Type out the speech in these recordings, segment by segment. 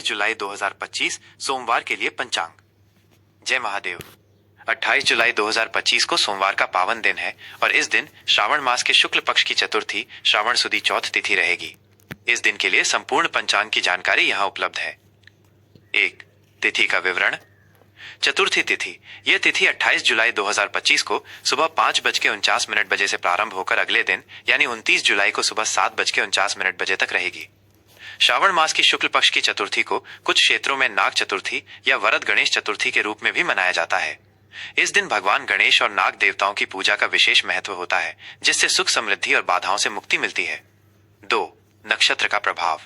जुलाई 2025 सोमवार के लिए पंचांग। जय महादेव। 28 जुलाई 2025 को सोमवार का पावन दिन है और इस दिन श्रावण मास के शुक्ल पक्ष की चतुर्थी श्रावण सुदी चौथ तिथि रहेगी। इस दिन के लिए संपूर्ण पंचांग की जानकारी यहाँ उपलब्ध है। 1. तिथि का विवरण। चतुर्थी तिथि। यह तिथि 28 जुलाई 2025 को सुबह 5:49 बजे से प्रारंभ होकर अगले दिन यानी 29 जुलाई को सुबह 7:49 बजे तक रहेगी। श्रावण मास की शुक्ल पक्ष की चतुर्थी को कुछ क्षेत्रों में नाग चतुर्थी या वरद गणेश चतुर्थी के रूप में भी मनाया जाता है। इस दिन भगवान गणेश और नाग देवताओं की पूजा का विशेष महत्व होता है, जिससे सुख समृद्धि और बाधाओं से मुक्ति मिलती है। 2. नक्षत्र का प्रभाव।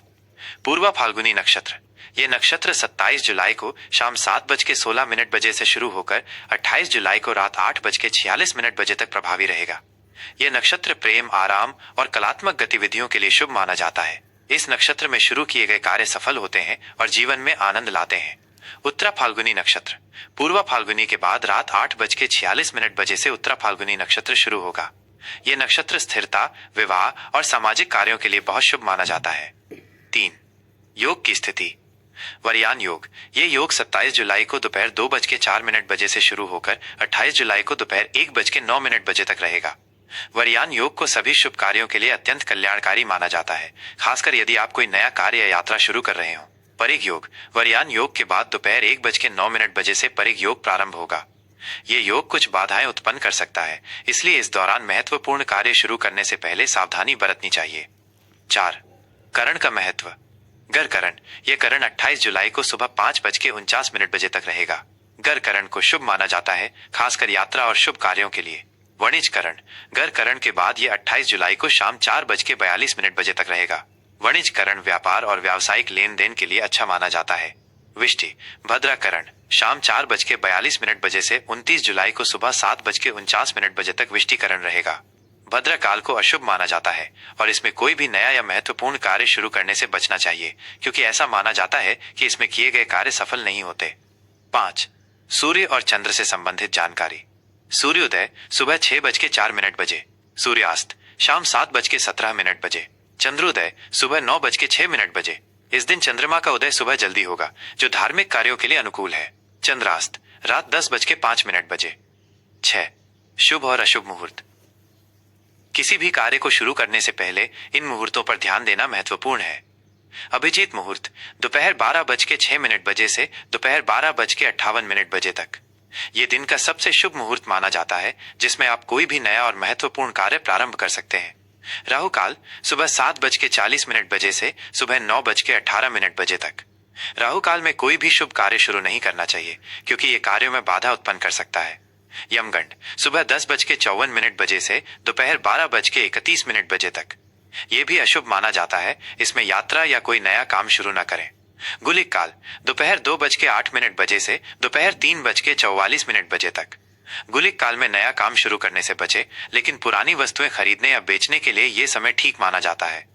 पूर्वा फाल्गुनी नक्षत्र। ये नक्षत्र 27 जुलाई को शाम 7:16 बजे से शुरू होकर 28 जुलाई को रात 8:46 बजे तक प्रभावी रहेगा। यह नक्षत्र प्रेम, आराम और कलात्मक गतिविधियों के लिए शुभ माना जाता है। इस नक्षत्र में शुरू किए गए कार्य सफल होते हैं और जीवन में आनंद लाते हैं। उत्तरा फाल्गुनी नक्षत्र। पूर्वा फाल्गुनी के बाद रात 8:46 बजे से उत्तरा फाल्गुनी नक्षत्र शुरू होगा। यह नक्षत्र स्थिरता, विवाह और सामाजिक कार्यों के लिए बहुत शुभ माना जाता है। 3. योग की स्थिति। वरयान योग। ये योग 27 जुलाई को दोपहर 2:04 बजे से शुरू होकर 28 जुलाई को दोपहर 1:09 बजे तक रहेगा। वरयान योग को सभी शुभ कार्यों के लिए अत्यंत कल्याणकारी माना जाता है, खासकर यदि आप कोई नया कार्य या यात्रा शुरू कर रहे हो। परिग योग। वरयान योग के बाद दोपहर 1:09 बजे से परिग योग प्रारंभ होगा। ये योग कुछ बाधाएं उत्पन्न कर सकता है, इसलिए इस दौरान महत्वपूर्ण कार्य शुरू करने से पहले सावधानी बरतनी चाहिए। 4. करण का महत्व। गर करण। यह करण 28 जुलाई को सुबह 5:49 बजे तक रहेगा। गर करण को शुभ माना जाता है, खासकर यात्रा और शुभ कार्यों के लिए। वणिज करण। गर करण के बाद यह 28 जुलाई को शाम 4:42 बजे तक रहेगा। वणिज करण व्यापार और व्यावसायिक लेन देन के लिए अच्छा माना जाता है। विष्टि। भद्रा करण। शाम 4:42 बजे से 29 जुलाई को सुबह 7:49 बजे तक विष्टिकरण रहेगा। भद्रा काल को अशुभ माना जाता है और इसमें कोई भी नया या महत्वपूर्ण कार्य शुरू करने से बचना चाहिए, क्योंकि ऐसा माना जाता है कि इसमें किए गए कार्य सफल नहीं होते। 5. सूर्य और चंद्र से संबंधित जानकारी। सूर्योदय सुबह 6:04 बजे। सूर्यास्त शाम 7:17 बजे। चंद्रोदय सुबह 9:06 बजे। इस दिन चंद्रमा का उदय सुबह जल्दी होगा, जो धार्मिक कार्यों के लिए अनुकूल है। चंद्रास्त रात 10:05 बजे। 6. शुभ और अशुभ मुहूर्त। किसी भी कार्य को शुरू करने से पहले इन मुहूर्तों पर ध्यान देना महत्वपूर्ण है। अभिजीत मुहूर्त दोपहर 12:06 बजे से दोपहर 12:58 बजे तक। ये दिन का सबसे शुभ मुहूर्त माना जाता है, जिसमें आप कोई भी नया और महत्वपूर्ण कार्य प्रारंभ कर सकते हैं। राहु काल सुबह 7:40 बजे से सुबह 9:18 बजे तक। राहु काल में कोई भी शुभ कार्य शुरू नहीं करना चाहिए, क्योंकि ये कार्यों में बाधा उत्पन्न कर सकता है। यमगंड सुबह 10:54 बजे से दोपहर 12:31 बजे तक। ये भी अशुभ माना जाता है, इसमें यात्रा या कोई नया काम शुरू न करें। गुलिक काल दोपहर 2:08 बजे से दोपहर 3:44 बजे तक। गुलिक काल में नया काम शुरू करने से बचे, लेकिन पुरानी वस्तुएं खरीदने या बेचने के लिए यह समय ठीक माना जाता है।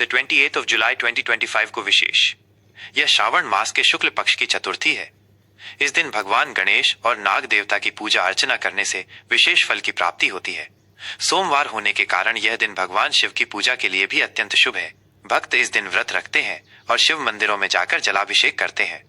28 जुलाई 2025 को विशेष। यह श्रावण मास के शुक्ल पक्ष की चतुर्थी है। इस दिन भगवान गणेश और नाग देवता की पूजा अर्चना करने से विशेष फल की प्राप्ति होती है। सोमवार होने के कारण यह दिन भगवान शिव की पूजा के लिए भी अत्यंत शुभ है। भक्त इस दिन व्रत रखते हैं और शिव मंदिरों में जाकर जलाभिषेक करते हैं।